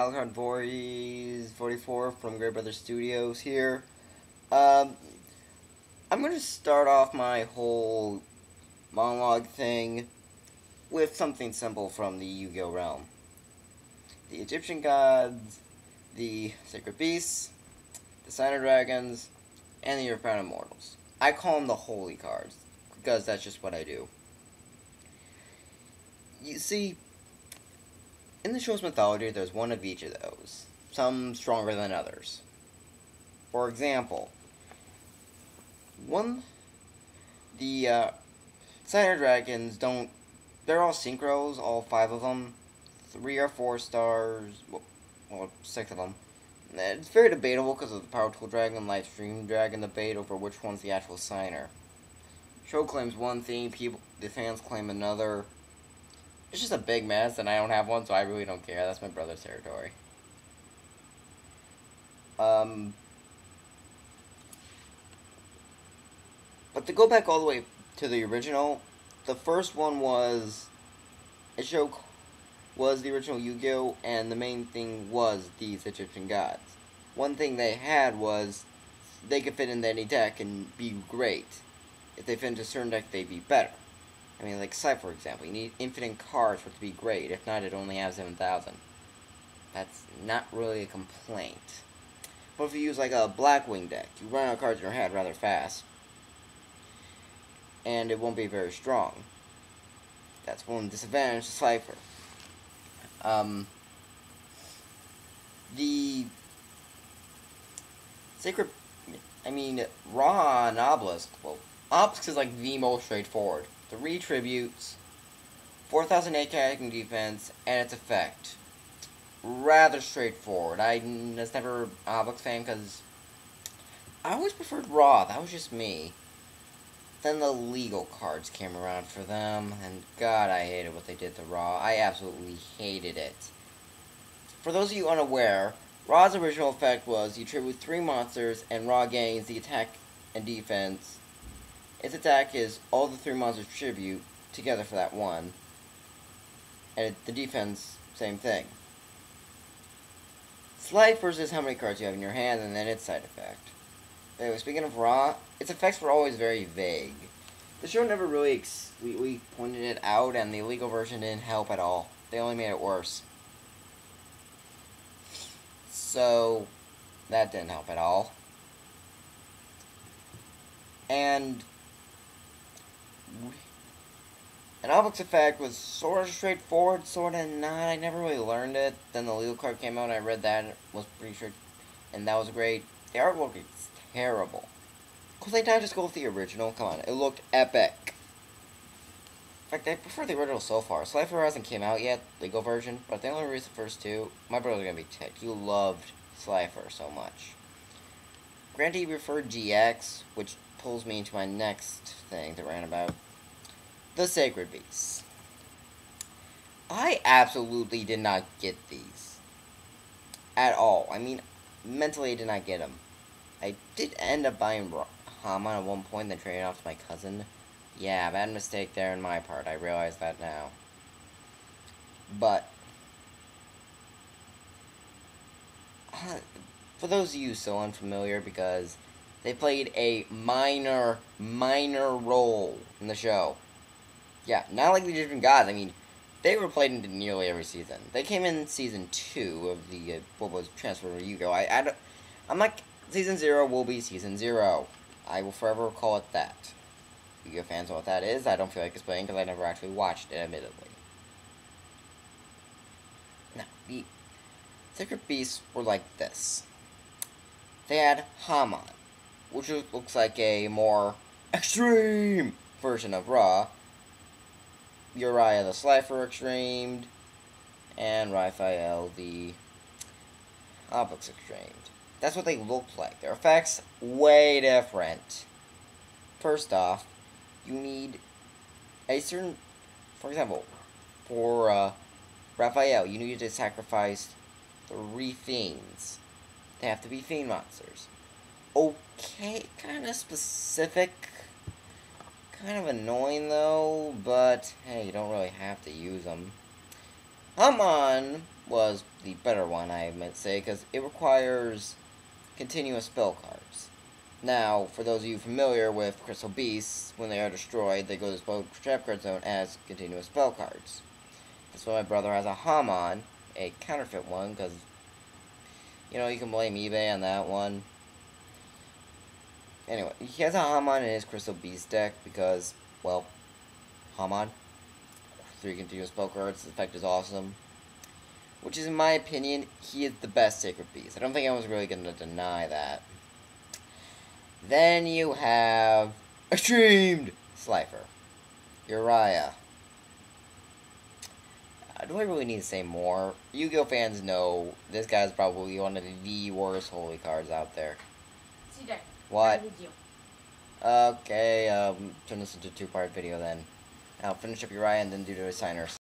Alucard Voorhees 44 from Great Brother Studios here. Um, I'm going to start off my whole monologue thing with something simple from the Yu-Gi-Oh realm. The Egyptian gods, the sacred beasts, the Signer dragons, and the Earthbound immortals. I call them the holy cards, because that's just what I do. You see, in the show's mythology, there's one of each of those. Some stronger than others. For example, the Signer dragons don't. They're all synchros, all 5 of them. 3 or 4 stars. Well, 6 of them. It's very debatable because of the Power Tool Dragon, Livestream Dragon debate over which one's the actual Signer. Show claims one thing, the fans claim another. It's just a big mess, and I don't have one, so I really don't care. That's my brother's territory. But to go back all the way to the original, the first one was the original Yu-Gi-Oh, and the main thing was these Egyptian gods. One thing they had was they could fit into any deck and be great. If they fit into a certain deck, they'd be better. I mean, like Scythe, for example. You need infinite cards for it to be great. If not, it only has 7,000. That's not really a complaint. But if you use like a Blackwing deck, you run out of cards in your hand rather fast. And it won't be very strong. That's one disadvantage to Cypher. The Sacred... Ra and Obelisk. Well, Obelisk is like the most straightforward. 3 tributes, 4,000 attacking defense, and its effect. Rather straightforward. I was never an Obelisk fan because I always preferred Ra. That was just me. Then the legal cards came around for them, and God, I hated what they did to Ra. I absolutely hated it. For those of you unaware, Ra's original effect was you tribute 3 monsters, and Ra gains the attack and defense. Its attack is all the 3 monsters tribute together for that one. And the defense, same thing. Slide versus how many cards you have in your hand, and then its side effect. Anyway, speaking of Ra, its effects were always very vague. The show never really we pointed it out, and the illegal version didn't help at all. They only made it worse. So, that didn't help at all. And an Obelisk effect was sort of straightforward, sort of not. I never really learned it. Then the legal card came out, and I read that. It was pretty straight, and that was great. The artwork is terrible. Could they not just go with the original? Come on, it looked epic. In fact, I prefer the original so far. Slifer hasn't came out yet, legal version, but they only released the first 2. My brother's gonna be ticked. You loved Slifer so much. Granted, he referred GX, which pulls me into my next thing to rant about. The Sacred Beasts. I absolutely did not get these. At all. I mean, mentally I did not get them. I did end up buying Haman at one point, then trading off to my cousin. Yeah, bad mistake there on my part. I realize that now. But for those of you so unfamiliar, because they played a minor role in the show. Yeah, not like the Egyptian gods. I mean, they were played into nearly every season. They came in season 2 of the what was Transfer to Yu-Gi-Oh. I'm like, season 0 will be season 0. I will forever call it that. Yu-Gi-Oh fans know what that is. I don't feel like explaining because I never actually watched it, admittedly. Now, the Sacred Beasts were like this. They had Haman, which looks like a more extreme version of Ra. Uriah the Slifer extremed, and Raphael the Obelisk extremed. That's what they looked like. Their effects, way different. First off, you need a certain, for example, for Raphael, you need to sacrifice 3 fiends. They have to be fiend monsters. Okay, kind of specific. Kind of annoying though, but hey, you don't really have to use them. Haman was the better one, I might say, because it requires continuous spell cards. Now, for those of you familiar with Crystal Beasts, when they are destroyed, they go to the spell trap card zone as continuous spell cards. That's why my brother has a Hamon, a counterfeit one, because, you know, you can blame eBay on that one. Anyway, he has a Hamon in his Crystal Beast deck because, well, Hamon, 3 continuous spell cards, the effect is awesome. Which is, in my opinion, he is the best Sacred Beast. I don't think anyone's really going to deny that. Then you have Extremed Slifer, Uriah. Do I really need to say more? Yu-Gi-Oh fans know this guy's probably one of the worst holy cards out there. CJ. What? How did you? Okay, turn this into a 2-part video then. I'll finish up Uriah and then do the signers.